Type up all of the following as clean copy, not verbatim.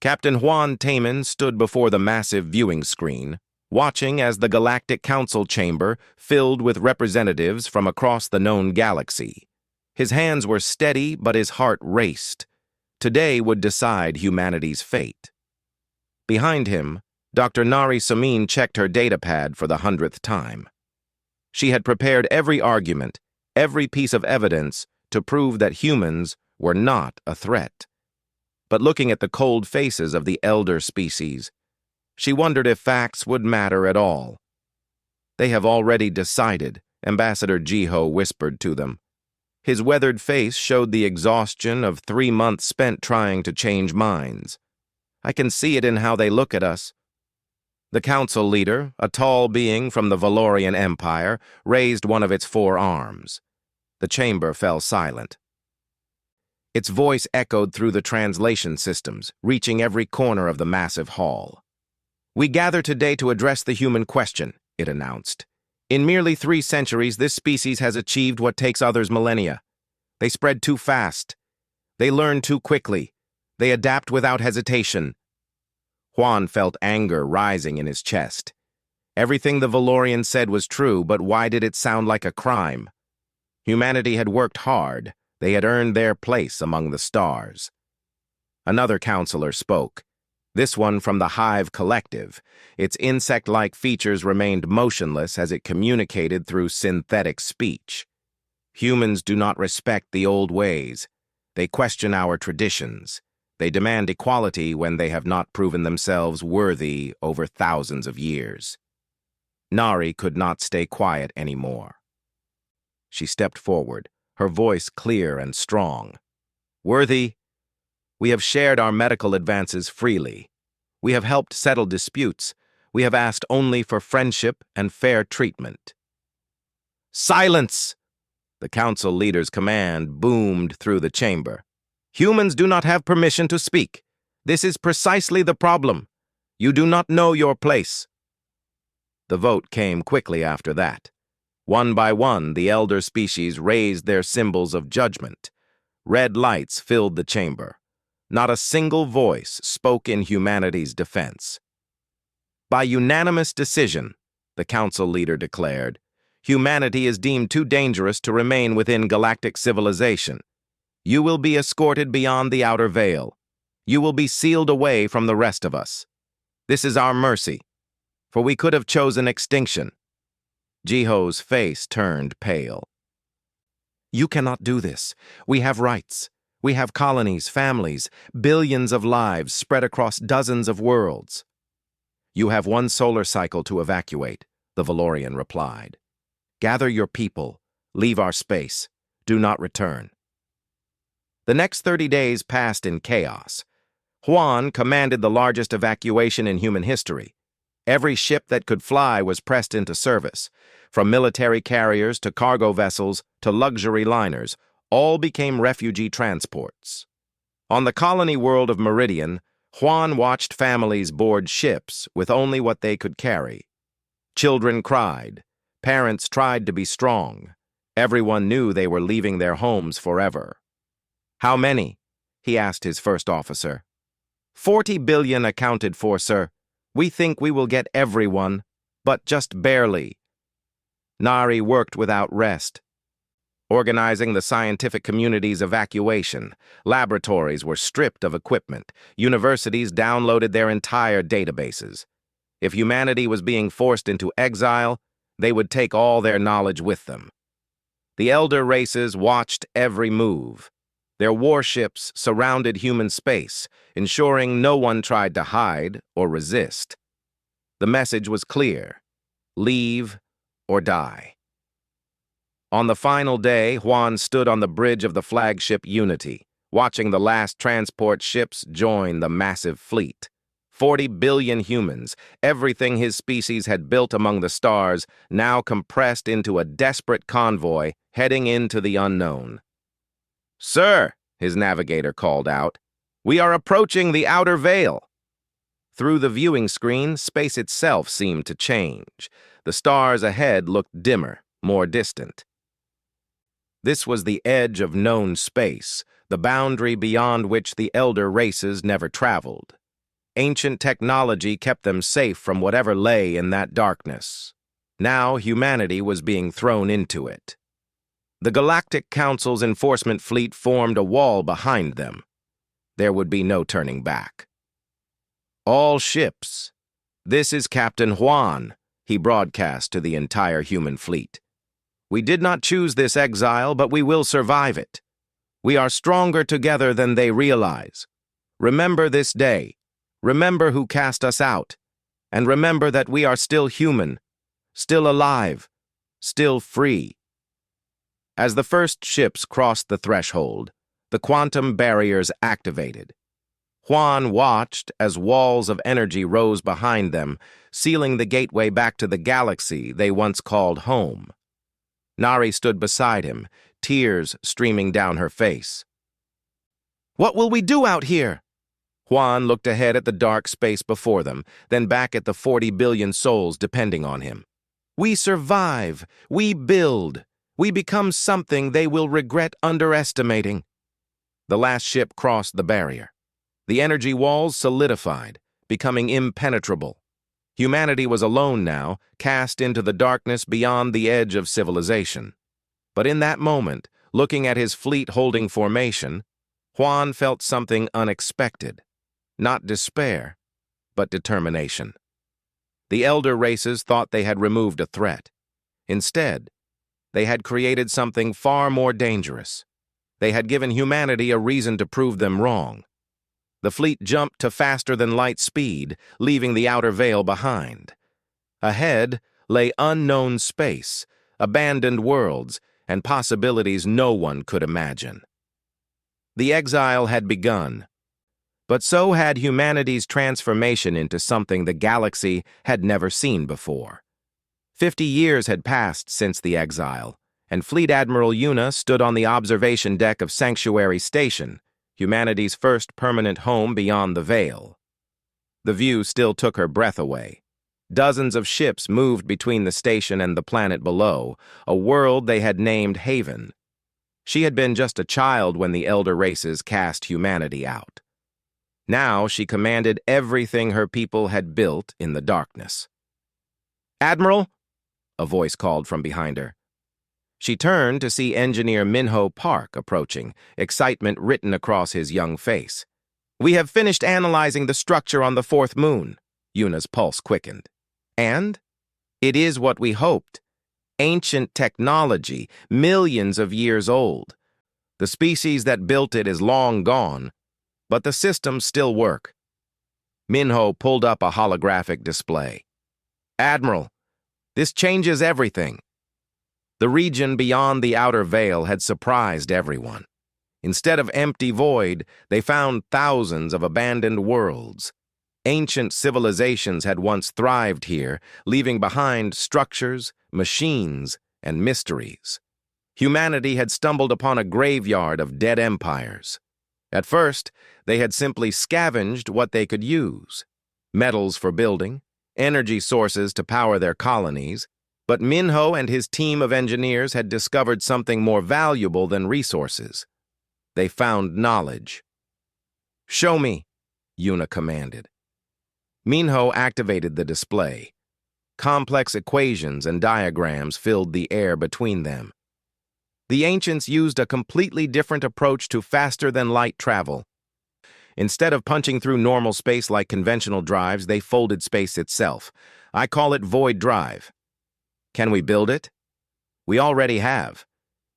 Captain Juan Taman stood before the massive viewing screen, watching as the Galactic Council chamber filled with representatives from across the known galaxy. His hands were steady, but his heart raced. Today would decide humanity's fate. Behind him, Dr. Nari Samin checked her datapad for the 100th time. She had prepared every argument, every piece of evidence to prove that humans were not a threat. But looking at the cold faces of the elder species, she wondered if facts would matter at all. "They have already decided," Ambassador Jiho whispered to them. His weathered face showed the exhaustion of 3 months spent trying to change minds. "I can see it in how they look at us." The council leader, a tall being from the Valorian Empire, raised one of its 4 arms. The chamber fell silent. Its voice echoed through the translation systems, reaching every corner of the massive hall. "We gather today to address the human question," it announced. "In merely 3 centuries, this species has achieved what takes others millennia. They spread too fast. They learn too quickly. They adapt without hesitation." Juan felt anger rising in his chest. Everything the Valorian said was true, but why did it sound like a crime? Humanity had worked hard. They had earned their place among the stars. Another counselor spoke, this one from the Hive Collective. Its insect-like features remained motionless as it communicated through synthetic speech. "Humans do not respect the old ways. They question our traditions. They demand equality when they have not proven themselves worthy over thousands of years." Nari could not stay quiet anymore. She stepped forward, her voice clear and strong. "Worthy, we have shared our medical advances freely. We have helped settle disputes. We have asked only for friendship and fair treatment." "Silence!" The council leader's command boomed through the chamber. "Humans do not have permission to speak. This is precisely the problem. You do not know your place." The vote came quickly after that. One by one, the elder species raised their symbols of judgment. Red lights filled the chamber. Not a single voice spoke in humanity's defense. "By unanimous decision," the council leader declared, "humanity is deemed too dangerous to remain within galactic civilization. You will be escorted beyond the outer veil. You will be sealed away from the rest of us. This is our mercy, for we could have chosen extinction." Jiho's face turned pale. "You cannot do this. We have rights. We have colonies, families, billions of lives spread across dozens of worlds." "You have 1 solar cycle to evacuate," the Valorian replied. "Gather your people. Leave our space. Do not return." The next 30 days passed in chaos. Juan commanded the largest evacuation in human history. Every ship that could fly was pressed into service. From military carriers to cargo vessels to luxury liners, all became refugee transports. On the colony world of Meridian, Juan watched families board ships with only what they could carry. Children cried. Parents tried to be strong. Everyone knew they were leaving their homes forever. "How many?" he asked his first officer. 40 billion accounted for, sir. We think we will get everyone, but just barely." Nari worked without rest, organizing the scientific community's evacuation. Laboratories were stripped of equipment. Universities downloaded their entire databases. If humanity was being forced into exile, they would take all their knowledge with them. The elder races watched every move. Their warships surrounded human space, ensuring no one tried to hide or resist. The message was clear: leave or die. On the final day, Juan stood on the bridge of the flagship Unity, watching the last transport ships join the massive fleet. 40 billion humans, everything his species had built among the stars, now compressed into a desperate convoy heading into the unknown. "Sir," his navigator called out, "we are approaching the outer veil." Through the viewing screen, space itself seemed to change. The stars ahead looked dimmer, more distant. This was the edge of known space, the boundary beyond which the elder races never traveled. Ancient technology kept them safe from whatever lay in that darkness. Now humanity was being thrown into it. The Galactic Council's enforcement fleet formed a wall behind them. There would be no turning back. "All ships. This is Captain Juan," he broadcast to the entire human fleet. "We did not choose this exile, but we will survive it. We are stronger together than they realize. Remember this day. Remember who cast us out. And remember that we are still human, still alive, still free." As the first ships crossed the threshold, the quantum barriers activated. Juan watched as walls of energy rose behind them, sealing the gateway back to the galaxy they once called home. Nari stood beside him, tears streaming down her face. "What will we do out here?" Juan looked ahead at the dark space before them, then back at the 40 billion souls depending on him. "We survive. We build. We become something they will regret underestimating." The last ship crossed the barrier. The energy walls solidified, becoming impenetrable. Humanity was alone now, cast into the darkness beyond the edge of civilization. But in that moment, looking at his fleet holding formation, Juan felt something unexpected. Not despair, but determination. The elder races thought they had removed a threat. Instead, they had created something far more dangerous. They had given humanity a reason to prove them wrong. The fleet jumped to faster-than-light speed, leaving the outer veil behind. Ahead lay unknown space, abandoned worlds, and possibilities no one could imagine. The exile had begun, but so had humanity's transformation into something the galaxy had never seen before. 50 years had passed since the exile, and Fleet Admiral Yuna stood on the observation deck of Sanctuary Station, humanity's first permanent home beyond the veil. The view still took her breath away. Dozens of ships moved between the station and the planet below, a world they had named Haven. She had been just a child when the elder races cast humanity out. Now she commanded everything her people had built in the darkness. "Admiral," a voice called from behind her. She turned to see Engineer Minho Park approaching, excitement written across his young face. "We have finished analyzing the structure on the fourth moon." Yuna's pulse quickened. "And? It is what we hoped. Ancient technology, millions of years old. The species that built it is long gone, but the systems still work." Minho pulled up a holographic display. "Admiral, this changes everything." The region beyond the outer veil had surprised everyone. Instead of empty void, they found thousands of abandoned worlds. Ancient civilizations had once thrived here, leaving behind structures, machines, and mysteries. Humanity had stumbled upon a graveyard of dead empires. At first, they had simply scavenged what they could use: metals for building, energy sources to power their colonies. But Minho and his team of engineers had discovered something more valuable than resources. They found knowledge. "Show me," Yuna commanded. Minho activated the display. Complex equations and diagrams filled the air between them. The ancients used a completely different approach to faster-than-light travel. Instead of punching through normal space like conventional drives, they folded space itself. I call it void drive. "Can we build it?" "We already have."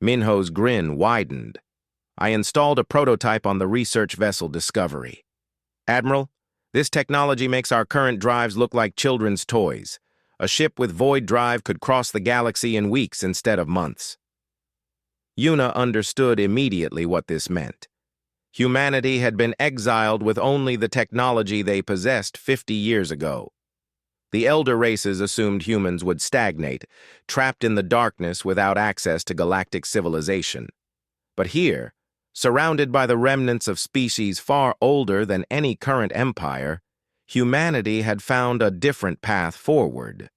Minho's grin widened. "I installed a prototype on the research vessel Discovery. Admiral, this technology makes our current drives look like children's toys. A ship with void drive could cross the galaxy in weeks instead of months." Yuna understood immediately what this meant. Humanity had been exiled with only the technology they possessed 50 years ago. The elder races assumed humans would stagnate, trapped in the darkness without access to galactic civilization. But here, surrounded by the remnants of species far older than any current empire, humanity had found a different path forward.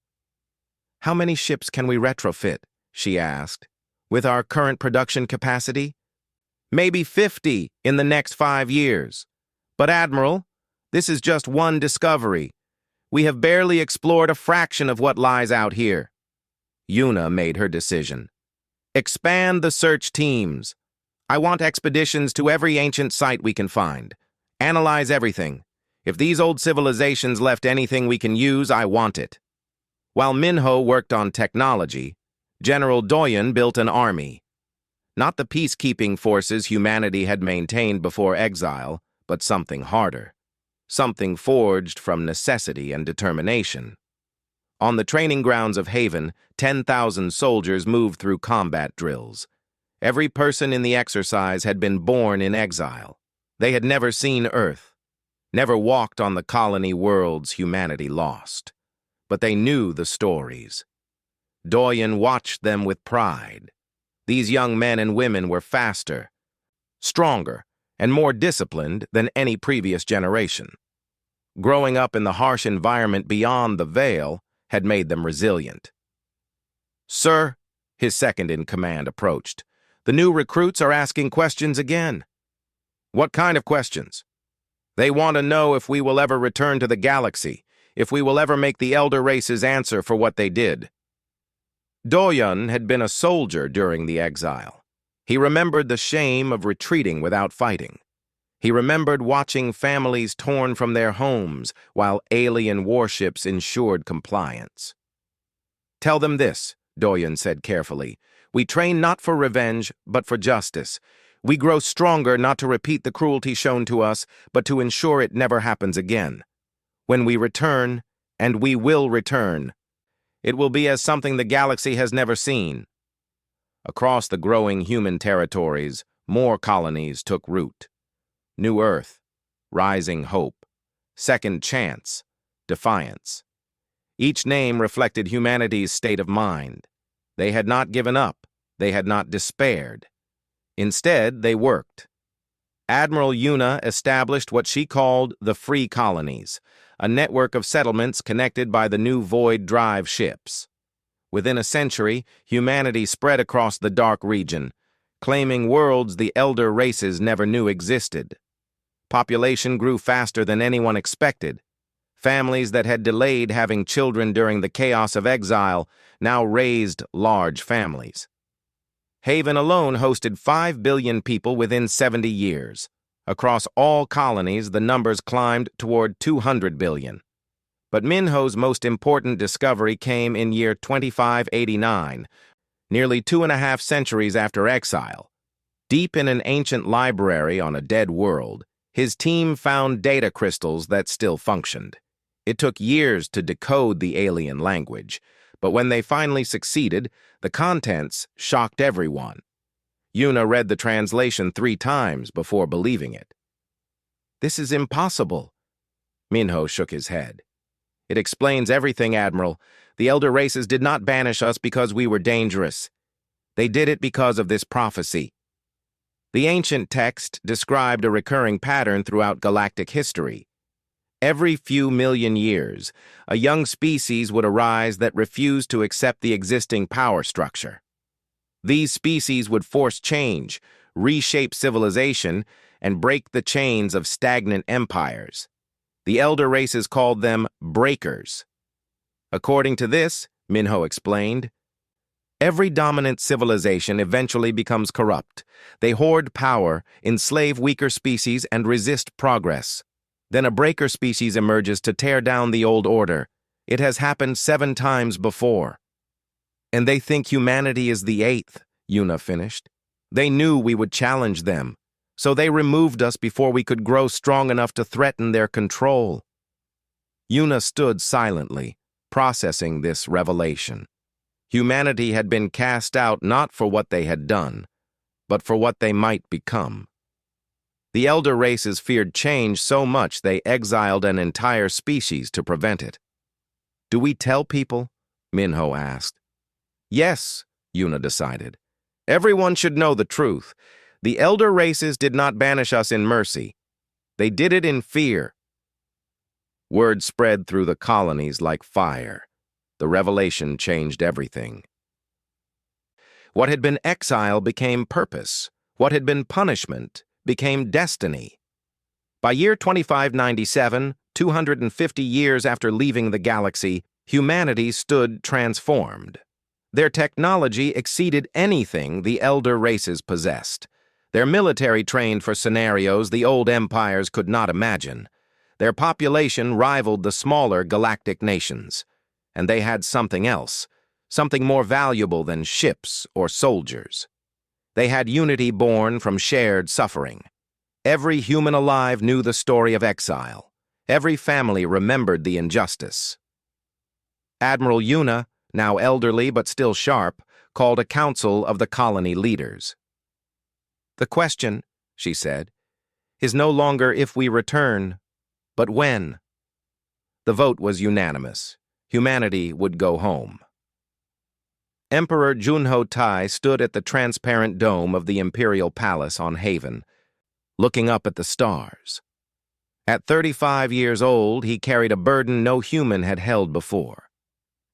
"How many ships can we retrofit?" she asked. "With our current production capacity?" "Maybe 50 in the next 5 years. But Admiral, This is just one discovery. We have barely explored a fraction of what lies out here. Yuna made her decision. Expand the search teams. I want expeditions to every ancient site we can find. Analyze everything. If these old civilizations left anything we can use, I want it. While Minho worked on technology, General Doyen built an army. Not the peacekeeping forces humanity had maintained before exile, but something harder. Something forged from necessity and determination. On the training grounds of Haven, 10,000 soldiers moved through combat drills. Every person in the exercise had been born in exile. They had never seen Earth, never walked on the colony worlds humanity lost. But they knew the stories. Doyen watched them with pride. These young men and women were faster, stronger, and more disciplined than any previous generation. Growing up in the harsh environment beyond the Veil had made them resilient. "Sir," his second-in-command approached, "the new recruits are asking questions again." "What kind of questions?" "They want to know if we will ever return to the galaxy, if we will ever make the elder races answer for what they did." Doyen had been a soldier during the exile. He remembered the shame of retreating without fighting. He remembered watching families torn from their homes while alien warships ensured compliance. "Tell them this," Doyen said carefully. "We train not for revenge, but for justice. We grow stronger not to repeat the cruelty shown to us, but to ensure it never happens again. When we return, and we will return, it will be as something the galaxy has never seen." Across the growing human territories, more colonies took root. New Earth, Rising Hope, Second Chance, Defiance. Each name reflected humanity's state of mind. They had not given up. They had not despaired. Instead, they worked. Admiral Yuna established what she called the Free Colonies, a network of settlements connected by the new Void Drive ships. Within a century, humanity spread across the dark region, claiming worlds the elder races never knew existed. Population grew faster than anyone expected. Families that had delayed having children during the chaos of exile now raised large families. Haven alone hosted 5 billion people within 70 years. Across all colonies, the numbers climbed toward 200 billion. But Minho's most important discovery came in year 2589, nearly 2.5 centuries after exile. Deep in an ancient library on a dead world, his team found data crystals that still functioned. It took years to decode the alien language, but when they finally succeeded, the contents shocked everyone. Yuna read the translation 3 times before believing it. "This is impossible." Minho shook his head. "It explains everything, Admiral. The elder races did not banish us because we were dangerous. They did it because of this prophecy." The ancient text described a recurring pattern throughout galactic history. Every few million years, a young species would arise that refused to accept the existing power structure. These species would force change, reshape civilization, and break the chains of stagnant empires. The elder races called them breakers. According to this, Minho explained, every dominant civilization eventually becomes corrupt. They hoard power, enslave weaker species, and resist progress. Then a breaker species emerges to tear down the old order. It has happened 7 times before. "And they think humanity is the 8th, Yuna finished. "They knew we would challenge them, so they removed us before we could grow strong enough to threaten their control." Yuna stood silently, processing this revelation. Humanity had been cast out not for what they had done, but for what they might become. The elder races feared change so much they exiled an entire species to prevent it. "Do we tell people?" Minho asked. "Yes," Yuna decided. "Everyone should know the truth. The elder races did not banish us in mercy. They did it in fear." Word spread through the colonies like fire. The revelation changed everything. What had been exile became purpose. What had been punishment became destiny. By year 2597, 250 years after leaving the galaxy, humanity stood transformed. Their technology exceeded anything the elder races possessed. Their military trained for scenarios the old empires could not imagine. Their population rivaled the smaller galactic nations. And they had something else, something more valuable than ships or soldiers. They had unity born from shared suffering. Every human alive knew the story of exile. Every family remembered the injustice. Admiral Yuna, now elderly but still sharp, called a council of the colony leaders. "The question," she said, "is no longer if we return, but when." The vote was unanimous. Humanity would go home. Emperor Junho Tai stood at the transparent dome of the Imperial Palace on Haven, looking up at the stars. At 35 years old, he carried a burden no human had held before.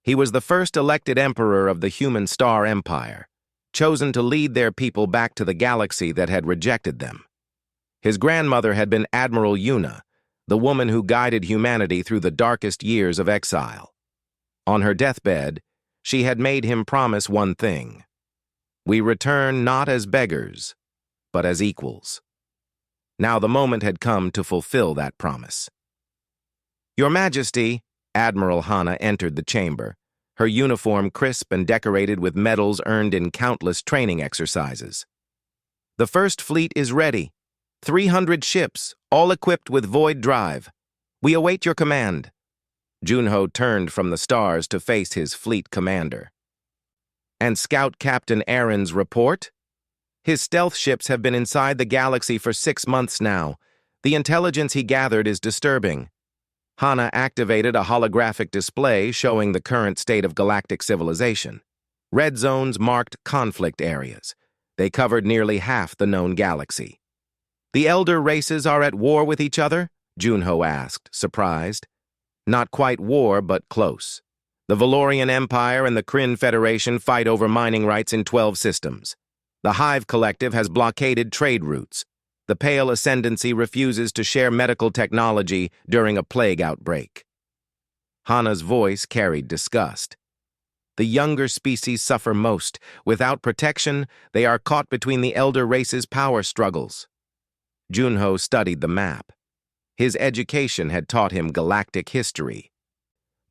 He was the first elected emperor of the human star empire, chosen to lead their people back to the galaxy that had rejected them. His grandmother had been Admiral Yuna, the woman who guided humanity through the darkest years of exile. On her deathbed, she had made him promise one thing: "We return not as beggars, but as equals." Now the moment had come to fulfill that promise. "Your Majesty," Admiral Hana entered the chamber, her uniform crisp and decorated with medals earned in countless training exercises. "The First Fleet is ready. 300 ships, all equipped with void drive. We await your command." Junho turned from the stars to face his fleet commander. "And Scout Captain Aaron's report? His stealth ships have been inside the galaxy for 6 months now. The intelligence he gathered is disturbing." Hana activated a holographic display showing the current state of galactic civilization. Red zones marked conflict areas. They covered nearly half the known galaxy. "The elder races are at war with each other?" Junho asked, surprised. "Not quite war, but close. The Valorian Empire and the Kryn Federation fight over mining rights in 12 systems. The Hive Collective has blockaded trade routes. The Pale Ascendancy refuses to share medical technology during a plague outbreak." Hana's voice carried disgust. "The younger species suffer most. Without protection, they are caught between the elder race's power struggles." Junho studied the map. His education had taught him galactic history.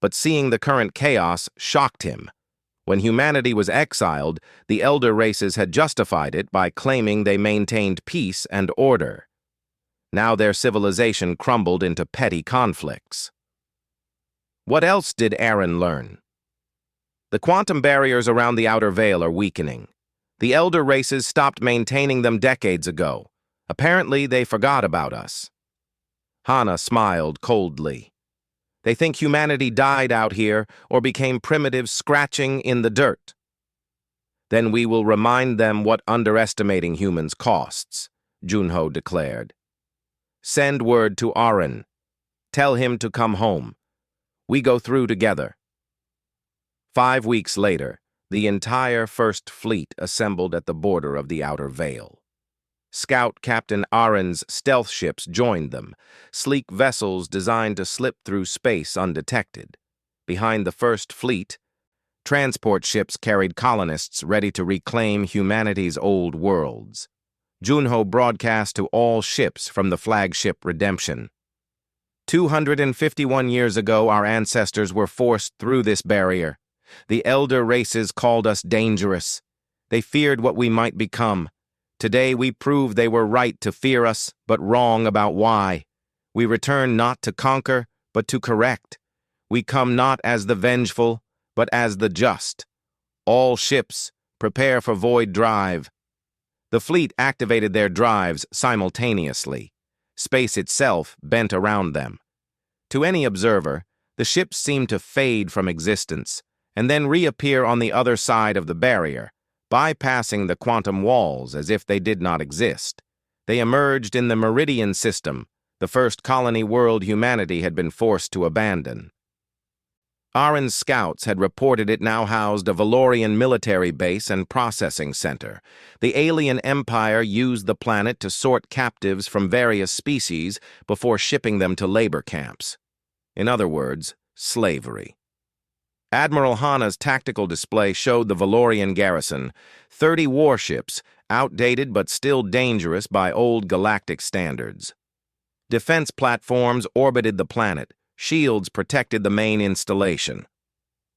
But seeing the current chaos shocked him. When humanity was exiled, the elder races had justified it by claiming they maintained peace and order. Now their civilization crumbled into petty conflicts. What else did Aaron learn? "The quantum barriers around the outer veil are weakening. The elder races stopped maintaining them decades ago. Apparently, they forgot about us." Hana smiled coldly. "They think humanity died out here or became primitives scratching in the dirt." "Then we will remind them what underestimating humans costs," Junho declared. "Send word to Aaron. Tell him to come home. We go through together." 5 weeks later, the entire First Fleet assembled at the border of the outer veil. Scout Captain Aaron's stealth ships joined them, sleek vessels designed to slip through space undetected. Behind the First Fleet, transport ships carried colonists ready to reclaim humanity's old worlds. Junho broadcast to all ships from the flagship Redemption. 251 years ago, our ancestors were forced through this barrier. The elder races called us dangerous. They feared what we might become. Today we prove they were right to fear us, but wrong about why. We return not to conquer, but to correct. We come not as the vengeful, but as the just. All ships, prepare for void drive. The fleet activated their drives simultaneously. Space itself bent around them. To any observer, the ships seemed to fade from existence, and then reappear on the other side of the barrier, bypassing the quantum walls as if they did not exist. They emerged in the Meridian system, the first colony world humanity had been forced to abandon. Aran's scouts had reported it now housed a Valorian military base and processing center. The alien empire used the planet to sort captives from various species before shipping them to labor camps. In other words, slavery. Admiral Hana's tactical display showed the Valorian garrison, 30 warships, outdated but still dangerous by old galactic standards. Defense platforms orbited the planet. Shields protected the main installation.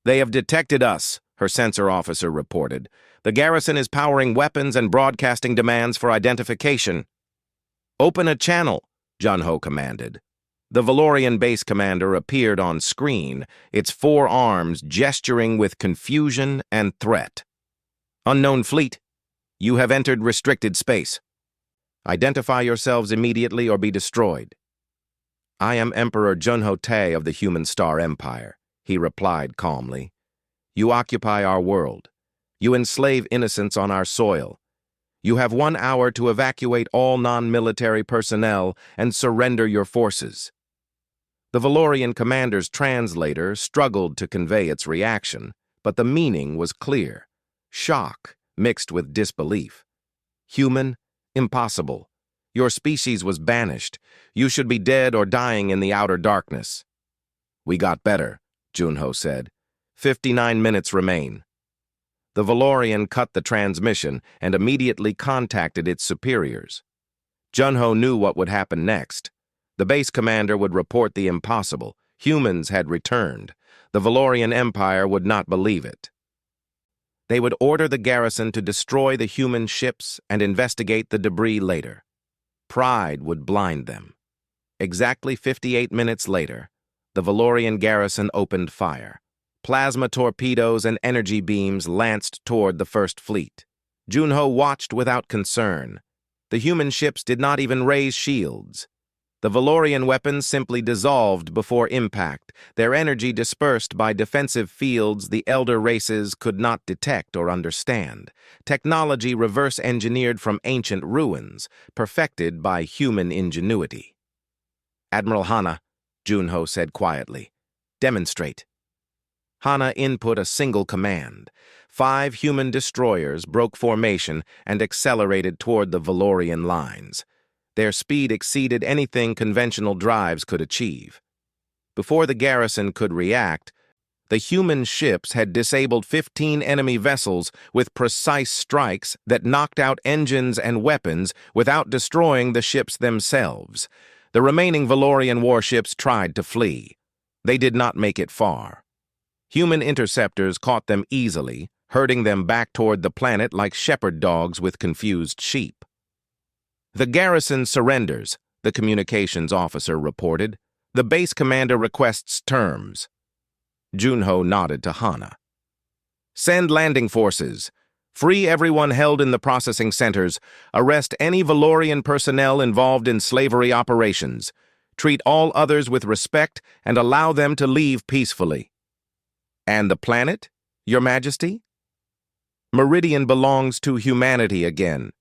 "They have detected us," her sensor officer reported. "The garrison is powering weapons and broadcasting demands for identification." "Open a channel," Junho commanded. The Valorian base commander appeared on screen, its 4 arms gesturing with confusion and threat. "Unknown fleet, you have entered restricted space. Identify yourselves immediately or be destroyed." "I am Emperor Junho Tae of the Human Star Empire," he replied calmly. "You occupy our world. You enslave innocents on our soil. You have 1 hour to evacuate all non-military personnel and surrender your forces." The Valorian commander's translator struggled to convey its reaction, but the meaning was clear. Shock mixed with disbelief. "Human, impossible. Your species was banished. You should be dead or dying in the outer darkness." "We got better," Junho said. 59 minutes remain." The Valorian cut the transmission and immediately contacted its superiors. Junho knew what would happen next. The base commander would report the impossible. Humans had returned. The Valorian Empire would not believe it. They would order the garrison to destroy the human ships and investigate the debris later. Pride would blind them. Exactly 58 minutes later, the Valorian garrison opened fire. Plasma torpedoes and energy beams lanced toward the First Fleet. Junho watched without concern. The human ships did not even raise shields. The Valorian weapons simply dissolved before impact, their energy dispersed by defensive fields the elder races could not detect or understand. Technology reverse-engineered from ancient ruins, perfected by human ingenuity. "Admiral Hana," Junho said quietly, "demonstrate." Hana input a single command. 5 human destroyers broke formation and accelerated toward the Valorian lines. Their speed exceeded anything conventional drives could achieve. Before the garrison could react, the human ships had disabled 15 enemy vessels with precise strikes that knocked out engines and weapons without destroying the ships themselves. The remaining Valorian warships tried to flee. They did not make it far. Human interceptors caught them easily, herding them back toward the planet like shepherd dogs with confused sheep. "The garrison surrenders," the communications officer reported. "The base commander requests terms." Junho nodded to Hana. "Send landing forces. Free everyone held in the processing centers. Arrest any Valorian personnel involved in slavery operations. Treat all others with respect and allow them to leave peacefully." "And the planet, Your Majesty?" "Meridian belongs to humanity again.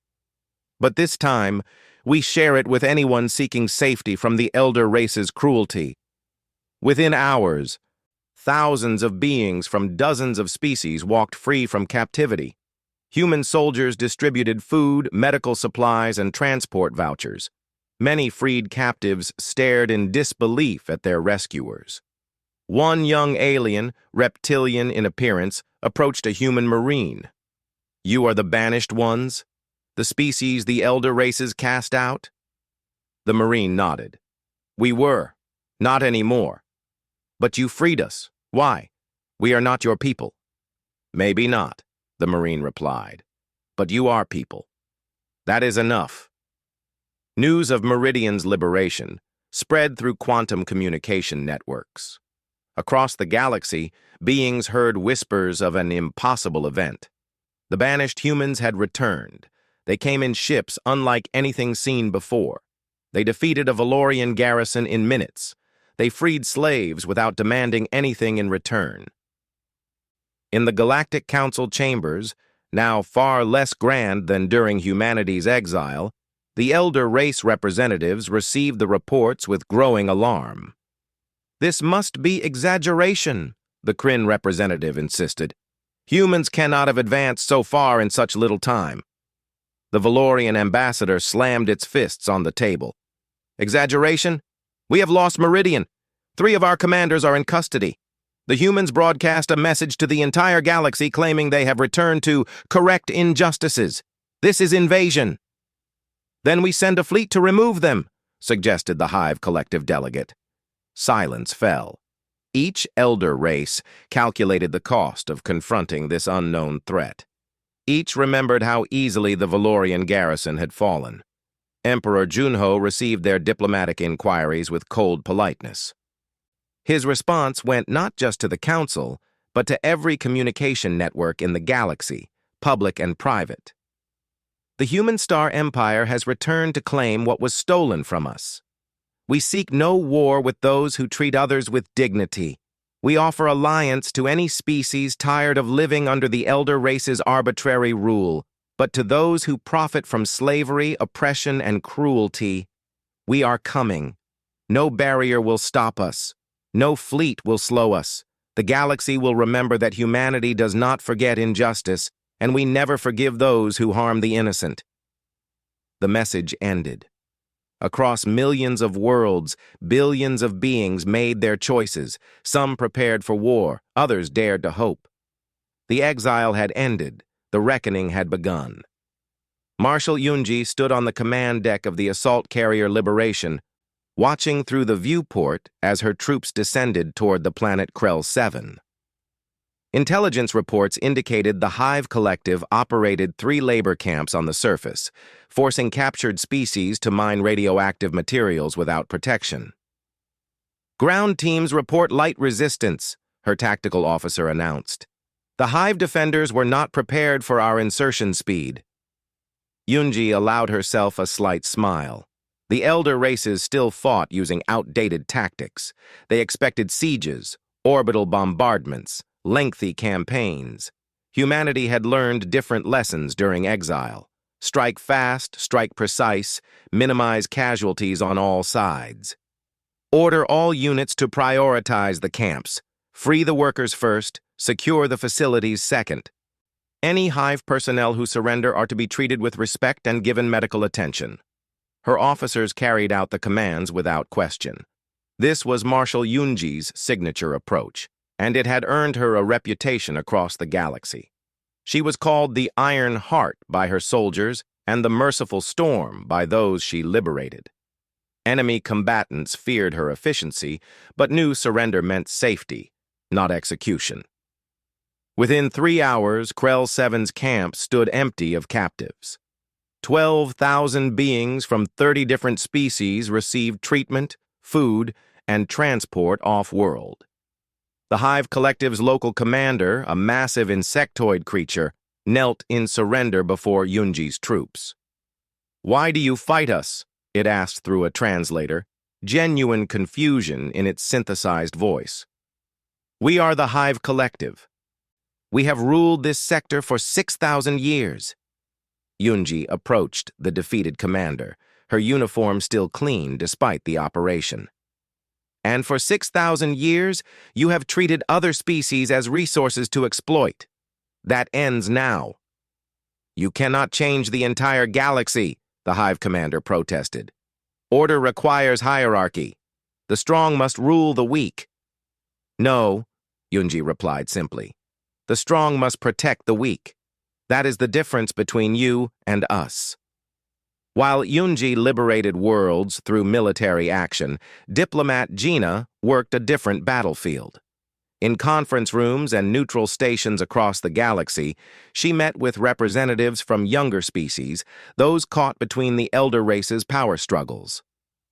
But this time, we share it with anyone seeking safety from the elder race's cruelty." Within hours, thousands of beings from dozens of species walked free from captivity. Human soldiers distributed food, medical supplies, and transport vouchers. Many freed captives stared in disbelief at their rescuers. One young alien, reptilian in appearance, approached a human marine. "You are the banished ones? The species the elder races cast out?" The marine nodded. "We were. Not anymore. But you freed us. Why? We are not your people." "Maybe not," the marine replied. "But you are people. That is enough." News of Meridian's liberation spread through quantum communication networks. Across the galaxy, beings heard whispers of an impossible event. The banished humans had returned. They came in ships unlike anything seen before. They defeated a Valorian garrison in minutes. They freed slaves without demanding anything in return. In the Galactic Council chambers, now far less grand than during humanity's exile, the elder race representatives received the reports with growing alarm. "This must be exaggeration," the Kryn representative insisted. Humans cannot have advanced so far in such little time. The Valorian ambassador slammed its fists on the table. Exaggeration? We have lost Meridian. 3 of our commanders are in custody. The humans broadcast a message to the entire galaxy claiming they have returned to correct injustices. This is invasion. Then we send a fleet to remove them, suggested the Hive Collective delegate. Silence fell. Each elder race calculated the cost of confronting this unknown threat. Each remembered how easily the Valorian garrison had fallen. Emperor Junho received their diplomatic inquiries with cold politeness. His response went not just to the Council, but to every communication network in the galaxy, public and private. The Human Star Empire has returned to claim what was stolen from us. We seek no war with those who treat others with dignity. We offer alliance to any species tired of living under the elder race's arbitrary rule, but to those who profit from slavery, oppression, and cruelty, we are coming. No barrier will stop us. No fleet will slow us. The galaxy will remember that humanity does not forget injustice, and we never forgive those who harm the innocent. The message ended. Across millions of worlds, billions of beings made their choices. Some prepared for war, others dared to hope. The exile had ended. The reckoning had begun. Marshal Yunji stood on the command deck of the assault carrier Liberation, watching through the viewport as her troops descended toward the planet Krell 7. Intelligence reports indicated the Hive Collective operated 3 labor camps on the surface, forcing captured species to mine radioactive materials without protection. Ground teams report light resistance, her tactical officer announced. The Hive defenders were not prepared for our insertion speed. Yunji allowed herself a slight smile. The elder races still fought using outdated tactics. They expected sieges, orbital bombardments, lengthy campaigns. Humanity had learned different lessons during exile. Strike fast, strike precise, minimize casualties on all sides. Order all units to prioritize the camps. Free the workers first, secure the facilities second. Any Hive personnel who surrender are to be treated with respect and given medical attention. Her officers carried out the commands without question. This was Marshal Yunji's signature approach, and it had earned her a reputation across the galaxy. She was called the Iron Heart by her soldiers and the Merciful Storm by those she liberated. Enemy combatants feared her efficiency, but knew surrender meant safety, not execution. Within 3 hours, Krell 7's camp stood empty of captives. 12,000 beings from 30 different species received treatment, food, and transport off-world. The Hive Collective's local commander, a massive insectoid creature, knelt in surrender before Yunji's troops. "Why do you fight us?" it asked through a translator, genuine confusion in its synthesized voice. "We are the Hive Collective. We have ruled this sector for 6,000 years. Yunji approached the defeated commander, her uniform still clean despite the operation. "And for 6,000 years, you have treated other species as resources to exploit. That ends now." "You cannot change the entire galaxy," the Hive commander protested. "Order requires hierarchy. The strong must rule the weak." "No," Yunji replied simply. "The strong must protect the weak. That is the difference between you and us." While Yunji liberated worlds through military action, diplomat Gina worked a different battlefield. In conference rooms and neutral stations across the galaxy, she met with representatives from younger species, those caught between the elder race's power struggles.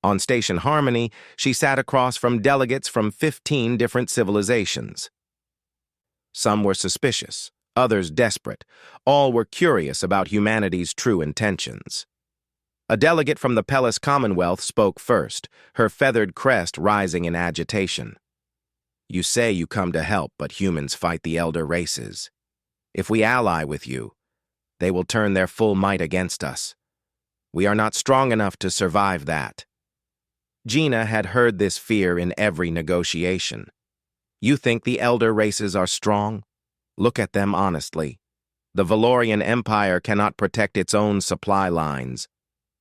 On Station Harmony, she sat across from delegates from 15 different civilizations. Some were suspicious, others desperate. All were curious about humanity's true intentions. A delegate from the Pellis Commonwealth spoke first, her feathered crest rising in agitation. "You say you come to help, but humans fight the elder races. If we ally with you, they will turn their full might against us. We are not strong enough to survive that." Gina had heard this fear in every negotiation. You think the elder races are strong? Look at them honestly. The Valorian Empire cannot protect its own supply lines.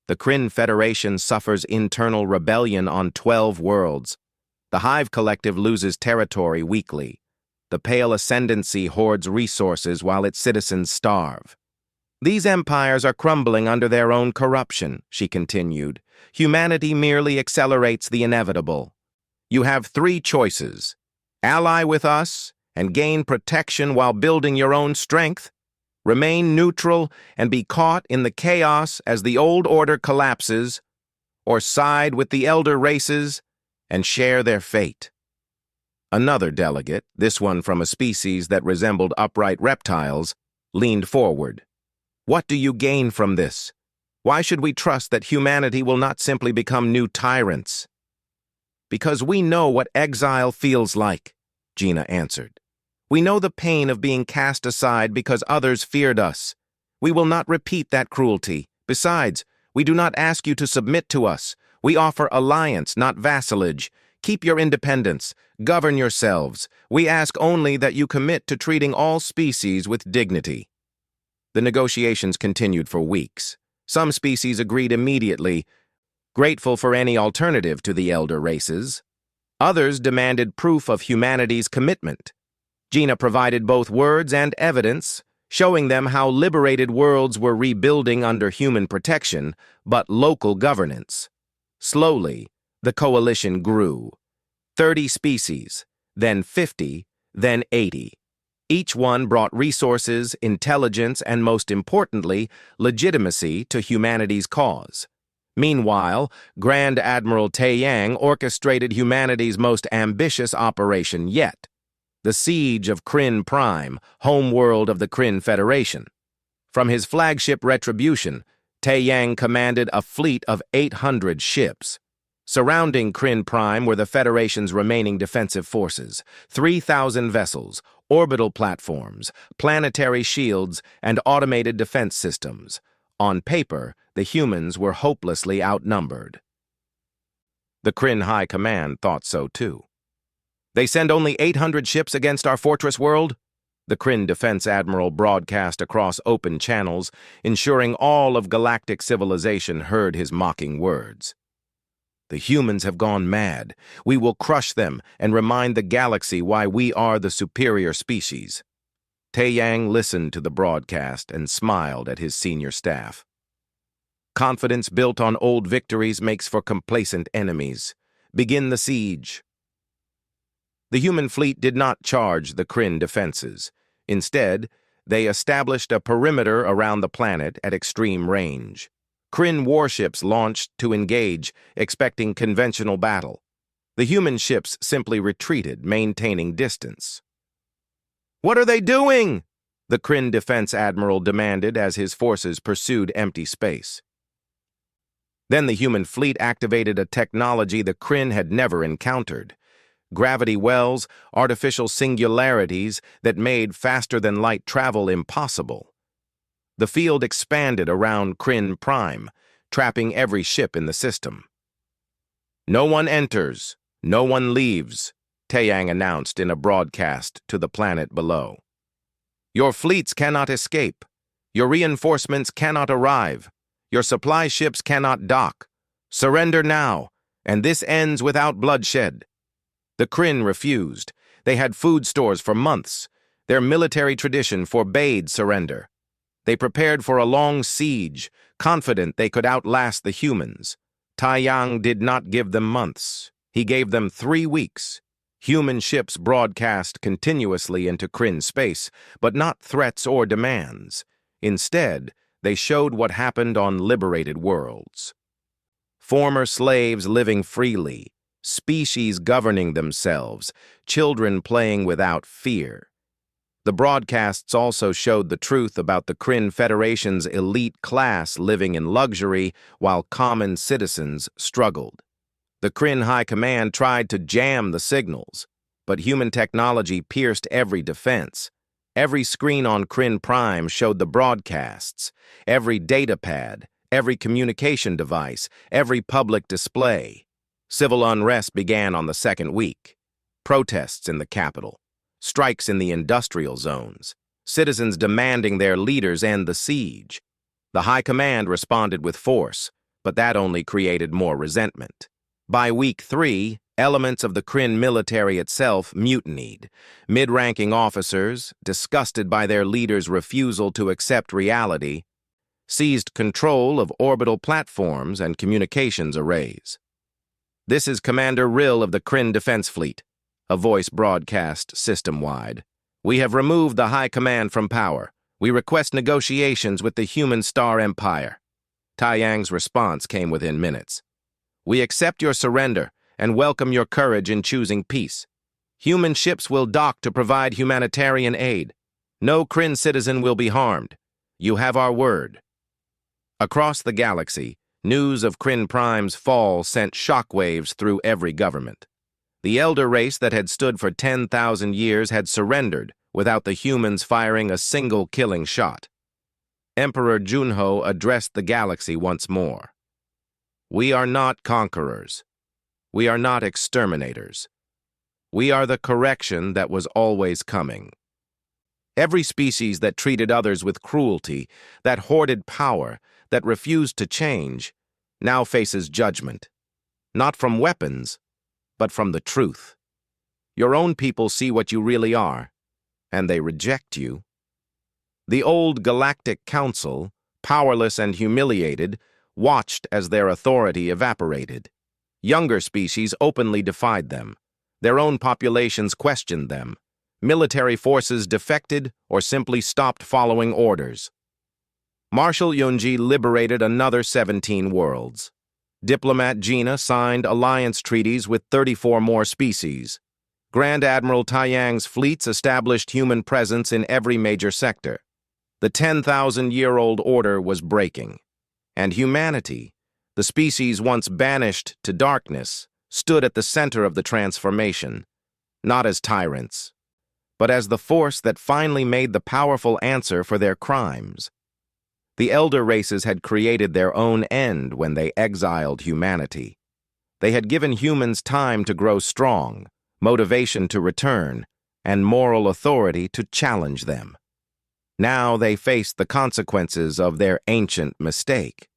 The Kryn Federation suffers internal rebellion on 12 worlds. The Hive Collective loses territory weekly. The Pale Ascendancy hoards resources while its citizens starve. These empires are crumbling under their own corruption, she continued. Humanity merely accelerates the inevitable. You have three choices. Ally with us and gain protection while building your own strength. Remain neutral and be caught in the chaos as the old order collapses, or side with the elder races and share their fate. Another delegate, this one from a species that resembled upright reptiles, leaned forward. What do you gain from this? Why should we trust that humanity will not simply become new tyrants? Because we know what exile feels like, Gina answered. We know the pain of being cast aside because others feared us. We will not repeat that cruelty. Besides, we do not ask you to submit to us. We offer alliance, not vassalage. Keep your independence. Govern yourselves. We ask only that you commit to treating all species with dignity. The negotiations continued for weeks. Some species agreed immediately, grateful for any alternative to the elder races. Others demanded proof of humanity's commitment. Gina provided both words and evidence, showing them how liberated worlds were rebuilding under human protection, but local governance. Slowly, the coalition grew. 30 species, then 50, then 80. Each one brought resources, intelligence, and most importantly, legitimacy to humanity's cause. Meanwhile, Grand Admiral Taeyang orchestrated humanity's most ambitious operation yet. The siege of Kryn Prime, homeworld of the Kryn Federation. From his flagship Retribution, Taeyang commanded a fleet of 800 ships. Surrounding Kryn Prime were the Federation's remaining defensive forces, 3,000 vessels, orbital platforms, planetary shields, and automated defense systems. On paper, the humans were hopelessly outnumbered. The Kryn High Command thought so too. They send only 800 ships against our fortress world? The Kryn Defense Admiral broadcast across open channels, ensuring all of galactic civilization heard his mocking words. The humans have gone mad. We will crush them and remind the galaxy why we are the superior species. Taeyang listened to the broadcast and smiled at his senior staff. Confidence built on old victories makes for complacent enemies. Begin the siege. The human fleet did not charge the Kryn defenses. Instead, they established a perimeter around the planet at extreme range. Kryn warships launched to engage, expecting conventional battle. The human ships simply retreated, maintaining distance. "What are they doing?" the Kryn Defense Admiral demanded as his forces pursued empty space. Then the human fleet activated a technology the Kryn had never encountered. Gravity wells, artificial singularities that made faster-than-light travel impossible. The field expanded around Kryn Prime, trapping every ship in the system. "No one enters, no one leaves," Taeyang announced in a broadcast to the planet below. "Your fleets cannot escape. Your reinforcements cannot arrive. Your supply ships cannot dock. Surrender now, and this ends without bloodshed." The Kryn refused. They had food stores for months. Their military tradition forbade surrender. They prepared for a long siege, confident they could outlast the humans. Taeyang did not give them months. He gave them 3 weeks. Human ships broadcast continuously into Kryn space, but not threats or demands. Instead, they showed what happened on liberated worlds. Former slaves living freely, species governing themselves, children playing without fear. The broadcasts also showed the truth about the Kryn Federation's elite class living in luxury while common citizens struggled. The Kryn High Command tried to jam the signals, but human technology pierced every defense. Every screen on Kryn Prime showed the broadcasts, every data pad, every communication device, every public display. Civil unrest began on the second week. protests in the capital, strikes in the industrial zones, citizens demanding their leaders end the siege. The High Command responded with force, but that only created more resentment. By week 3, elements of the Kryn military itself mutinied. Mid-ranking officers, disgusted by their leaders' refusal to accept reality, seized control of orbital platforms and communications arrays. "This is Commander Rill of the Kryn Defense Fleet," a voice broadcast system-wide. "We have removed the High Command from power. We request negotiations with the Human Star Empire." Taiyang's response came within minutes. "We accept your surrender and welcome your courage in choosing peace. Human ships will dock to provide humanitarian aid. No Kryn citizen will be harmed. You have our word." Across the galaxy, news of Kryn Prime's fall sent shockwaves through every government. The elder race that had stood for 10,000 years had surrendered without the humans firing a single killing shot. Emperor Junho addressed the galaxy once more. "We are not conquerors. We are not exterminators. We are the correction that was always coming. Every species that treated others with cruelty, that hoarded power, that refused to change, now faces judgment, not from weapons, but from the truth. Your own people see what you really are, and they reject you." The old Galactic Council, powerless and humiliated, watched as their authority evaporated. Younger species openly defied them. Their own populations questioned them. Military forces defected or simply stopped following orders. Marshal Yunji liberated another 17 worlds. Diplomat Gina signed alliance treaties with 34 more species. Grand Admiral Taiyang's fleets established human presence in every major sector. The 10,000-year-old order was breaking. And humanity, the species once banished to darkness, stood at the center of the transformation, not as tyrants, but as the force that finally made the powerful answer for their crimes. The elder races had created their own end when they exiled humanity. They had given humans time to grow strong, motivation to return, and moral authority to challenge them. Now they faced the consequences of their ancient mistake.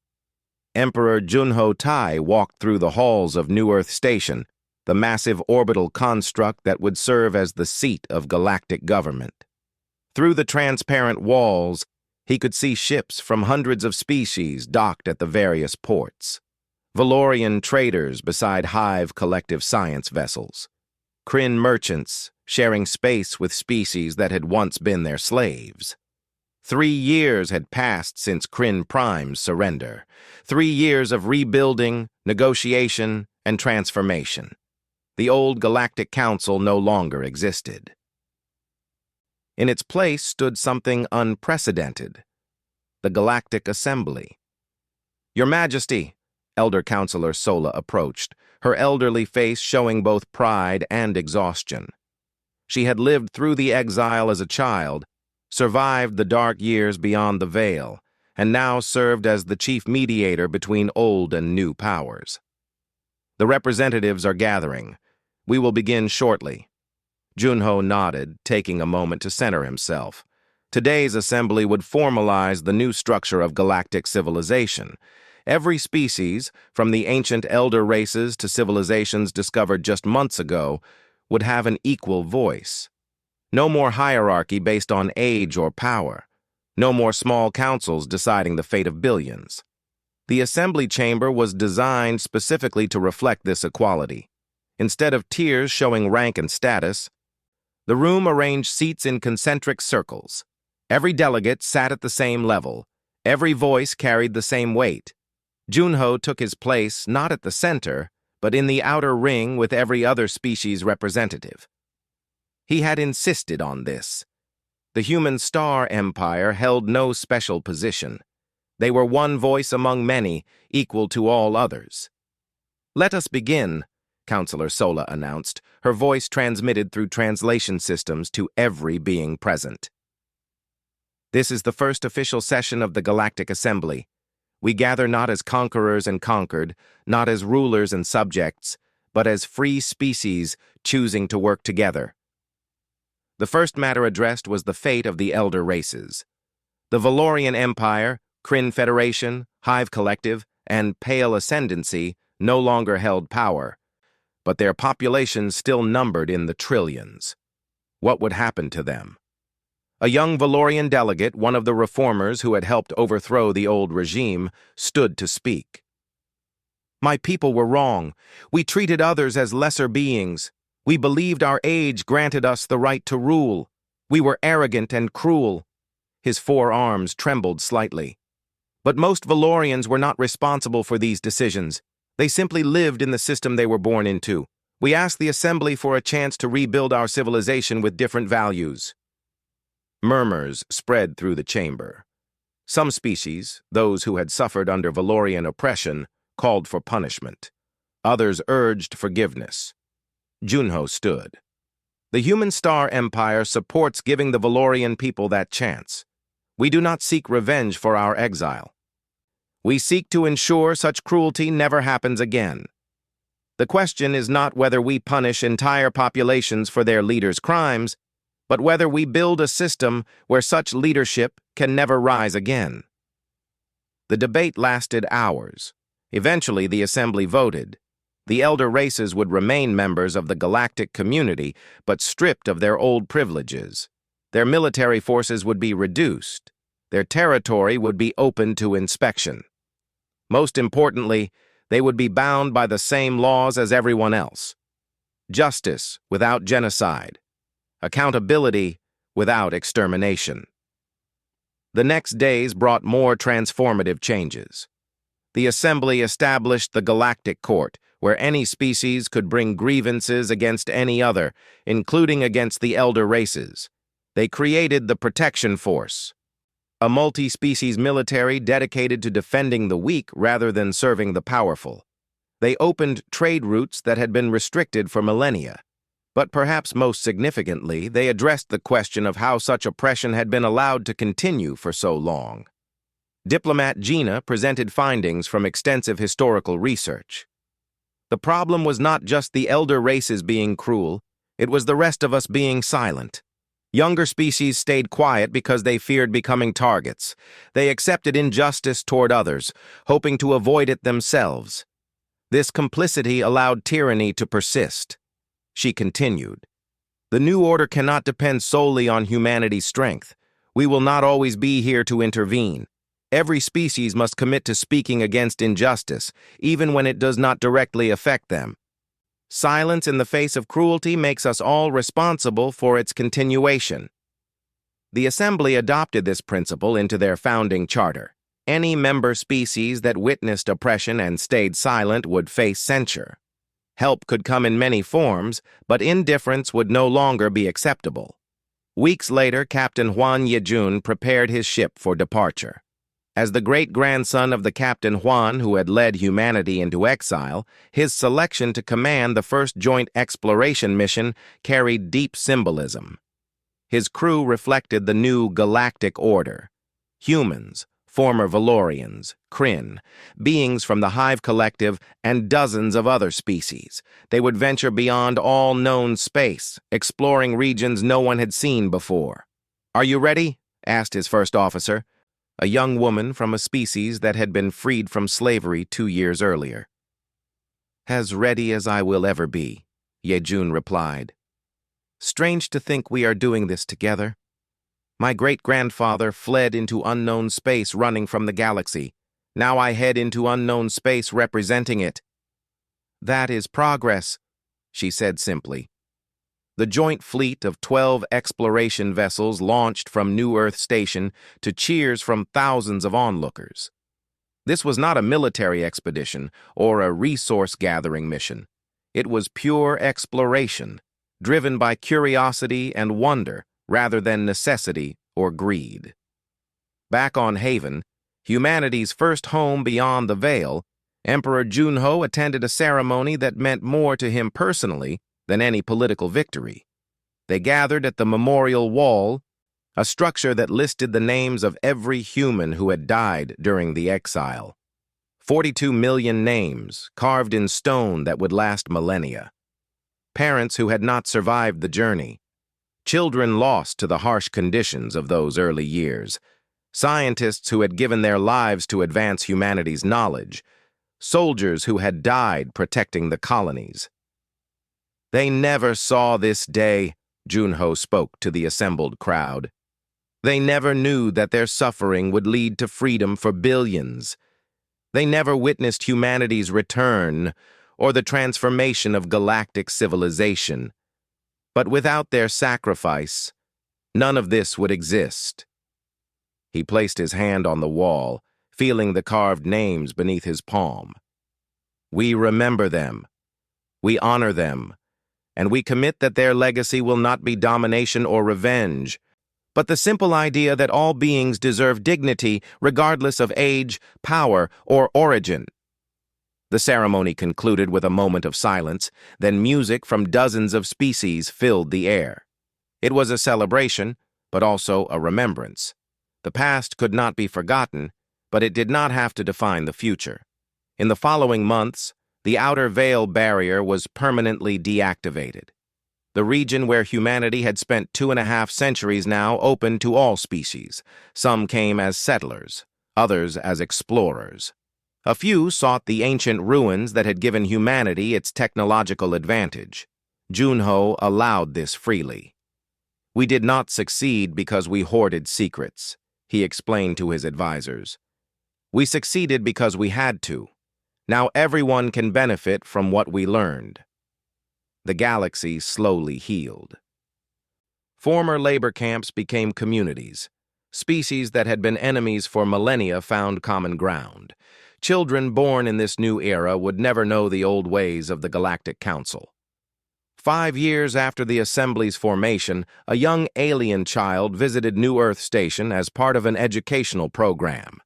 Emperor Junho Tai walked through the halls of New Earth Station, the massive orbital construct that would serve as the seat of galactic government. Through the transparent walls, he could see ships from hundreds of species docked at the various ports. Valorian traders beside Hive collective science vessels. Kryn merchants sharing space with species that had once been their slaves. 3 years had passed since Kryn Prime's surrender. 3 years of rebuilding, negotiation, and transformation. The old Galactic Council no longer existed. In its place stood something unprecedented: the Galactic Assembly. "Your Majesty," Elder Counselor Sola approached, her elderly face showing both pride and exhaustion. She had lived through the exile as a child, survived the dark years beyond the veil, and now served as the chief mediator between old and new powers. "The representatives are gathering. We will begin shortly." Junho nodded, taking a moment to center himself. Today's assembly would formalize the new structure of galactic civilization. Every species, from the ancient elder races to civilizations discovered just months ago, would have an equal voice. No more hierarchy based on age or power. No more small councils deciding the fate of billions. The assembly chamber was designed specifically to reflect this equality. Instead of tiers showing rank and status, the room arranged seats in concentric circles. Every delegate sat at the same level. Every voice carried the same weight. Junho took his place not at the center, but in the outer ring with every other species representative. He had insisted on this. The Human Star Empire held no special position. They were one voice among many, equal to all others. "Let us begin," Counselor Sola announced, her voice transmitted through translation systems to every being present. "This is the first official session of the Galactic Assembly. We gather not as conquerors and conquered, not as rulers and subjects, but as free species choosing to work together. The first matter addressed was the fate of the elder races. The Valorian Empire, Kryn Federation, Hive Collective, and Pale Ascendancy no longer held power, but their populations still numbered in the trillions. What would happen to them? A young Valorian delegate, one of the reformers who had helped overthrow the old regime, stood to speak. "My people were wrong. We treated others as lesser beings. We believed our age granted us the right to rule. We were arrogant and cruel." His forearms trembled slightly. But most Valorians were not responsible for these decisions. They simply lived in the system they were born into. We asked the Assembly for a chance to rebuild our civilization with different values. Murmurs spread through the chamber. Some species, those who had suffered under Valorian oppression, called for punishment. Others urged forgiveness. Junho stood. "The Human Star Empire supports giving the Valorian people that chance. We do not seek revenge for our exile. We seek to ensure such cruelty never happens again. The question is not whether we punish entire populations for their leaders' crimes, but whether we build a system where such leadership can never rise again." The debate lasted hours. Eventually, the Assembly voted. The elder races would remain members of the galactic community, but stripped of their old privileges. Their military forces would be reduced. Their territory would be open to inspection. Most importantly, they would be bound by the same laws as everyone else. Justice without genocide. Accountability without extermination. The next days brought more transformative changes. The Assembly established the Galactic Court, where any species could bring grievances against any other, including against the elder races. They created the Protection Force, a multi-species military dedicated to defending the weak rather than serving the powerful. They opened trade routes that had been restricted for millennia. But perhaps most significantly, they addressed the question of how such oppression had been allowed to continue for so long. Diplomat Gina presented findings from extensive historical research. The problem was not just the elder races being cruel, it was the rest of us being silent. Younger species stayed quiet because they feared becoming targets. They accepted injustice toward others, hoping to avoid it themselves. This complicity allowed tyranny to persist. She continued, "The new order cannot depend solely on humanity's strength. We will not always be here to intervene. Every species must commit to speaking against injustice, even when it does not directly affect them. Silence in the face of cruelty makes us all responsible for its continuation." The Assembly adopted this principle into their founding charter. Any member species that witnessed oppression and stayed silent would face censure. Help could come in many forms, but indifference would no longer be acceptable. Weeks later, Captain Juan Yejun prepared his ship for departure. As the great-grandson of the Captain Juan who had led humanity into exile, his selection to command the first joint exploration mission carried deep symbolism. His crew reflected the new galactic order. Humans, former Valorians, Kryn, beings from the Hive Collective, and dozens of other species. They would venture beyond all known space, exploring regions no one had seen before. "Are you ready?" asked his first officer, a young woman from a species that had been freed from slavery 2 years earlier. "As ready as I will ever be," Yejun replied. "Strange to think we are doing this together. My great-grandfather fled into unknown space running from the galaxy. Now I head into unknown space representing it." "That is progress," she said simply. The joint fleet of 12 exploration vessels launched from New Earth Station to cheers from thousands of onlookers. This was not a military expedition or a resource-gathering mission. It was pure exploration, driven by curiosity and wonder rather than necessity or greed. Back on Haven, humanity's first home beyond the Veil, Emperor Junho attended a ceremony that meant more to him personally than any political victory. They gathered at the Memorial Wall, a structure that listed the names of every human who had died during the exile. 42 million names carved in stone that would last millennia. Parents who had not survived the journey. Children lost to the harsh conditions of those early years. Scientists who had given their lives to advance humanity's knowledge. Soldiers who had died protecting the colonies. They never saw this day, Junho spoke to the assembled crowd. They never knew that their suffering would lead to freedom for billions. They never witnessed humanity's return or the transformation of galactic civilization. But without their sacrifice, none of this would exist. He placed his hand on the wall, feeling the carved names beneath his palm. We remember them, we honor them, and we commit that their legacy will not be domination or revenge, but the simple idea that all beings deserve dignity regardless of age, power, or origin. The ceremony concluded with a moment of silence, then music from dozens of species filled the air. It was a celebration, but also a remembrance. The past could not be forgotten, but it did not have to define the future. In the following months, the outer veil barrier was permanently deactivated. The region where humanity had spent 2.5 centuries now opened to all species. Some came as settlers, others as explorers. A few sought the ancient ruins that had given humanity its technological advantage. Junho allowed this freely. We did not succeed because we hoarded secrets, he explained to his advisors. We succeeded because we had to. Now everyone can benefit from what we learned. The galaxy slowly healed. Former labor camps became communities. Species that had been enemies for millennia found common ground. Children born in this new era would never know the old ways of the Galactic Council. 5 years after the Assembly's formation, a young alien child visited New Earth Station as part of an educational program.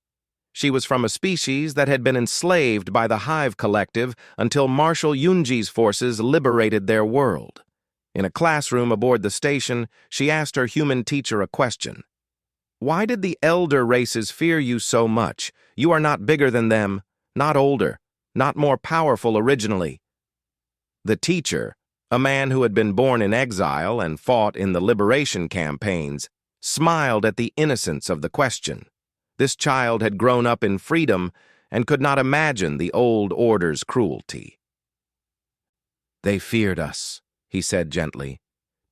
She was from a species that had been enslaved by the Hive Collective until Marshal Yunji's forces liberated their world. In a classroom aboard the station, she asked her human teacher a question. Why did the elder races fear you so much? You are not bigger than them, not older, not more powerful originally. The teacher, a man who had been born in exile and fought in the liberation campaigns, smiled at the innocence of the question. This child had grown up in freedom and could not imagine the old order's cruelty. They feared us, he said gently,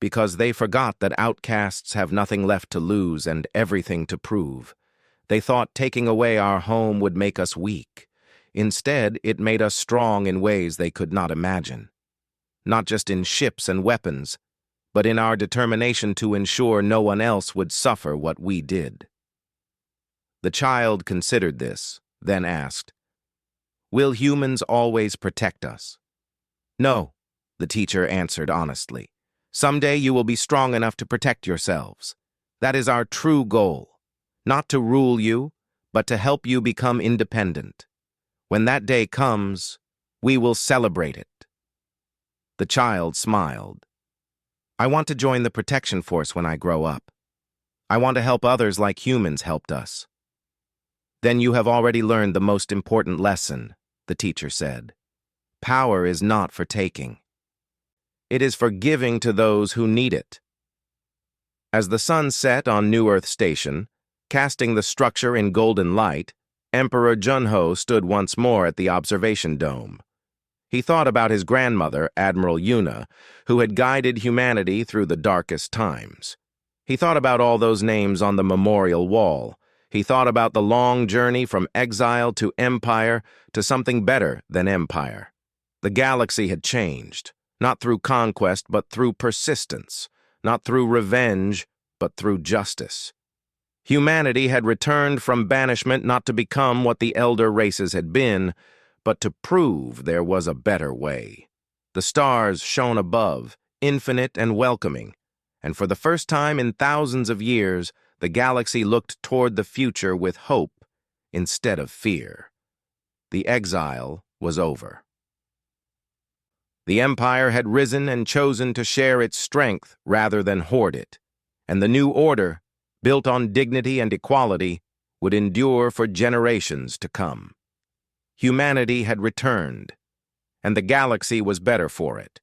because they forgot that outcasts have nothing left to lose and everything to prove. They thought taking away our home would make us weak. Instead, it made us strong in ways they could not imagine. Not just in ships and weapons, but in our determination to ensure no one else would suffer what we did. The child considered this, then asked, "Will humans always protect us?" "No," the teacher answered honestly. "Someday you will be strong enough to protect yourselves. That is our true goal, not to rule you, but to help you become independent. When that day comes, we will celebrate it." The child smiled. "I want to join the protection force when I grow up. I want to help others like humans helped us." "Then you have already learned the most important lesson," the teacher said. "Power is not for taking. It is for giving to those who need it." As the sun set on New Earth Station, casting the structure in golden light, Emperor Junho stood once more at the observation dome. He thought about his grandmother, Admiral Yuna, who had guided humanity through the darkest times. He thought about all those names on the memorial wall. He thought about the long journey from exile to empire to something better than empire. The galaxy had changed, not through conquest but through persistence, not through revenge but through justice. Humanity had returned from banishment not to become what the elder races had been, but to prove there was a better way. The stars shone above, infinite and welcoming, and for the first time in thousands of years, the galaxy looked toward the future with hope instead of fear. The exile was over. The empire had risen and chosen to share its strength rather than hoard it, and the new order, built on dignity and equality, would endure for generations to come. Humanity had returned, and the galaxy was better for it.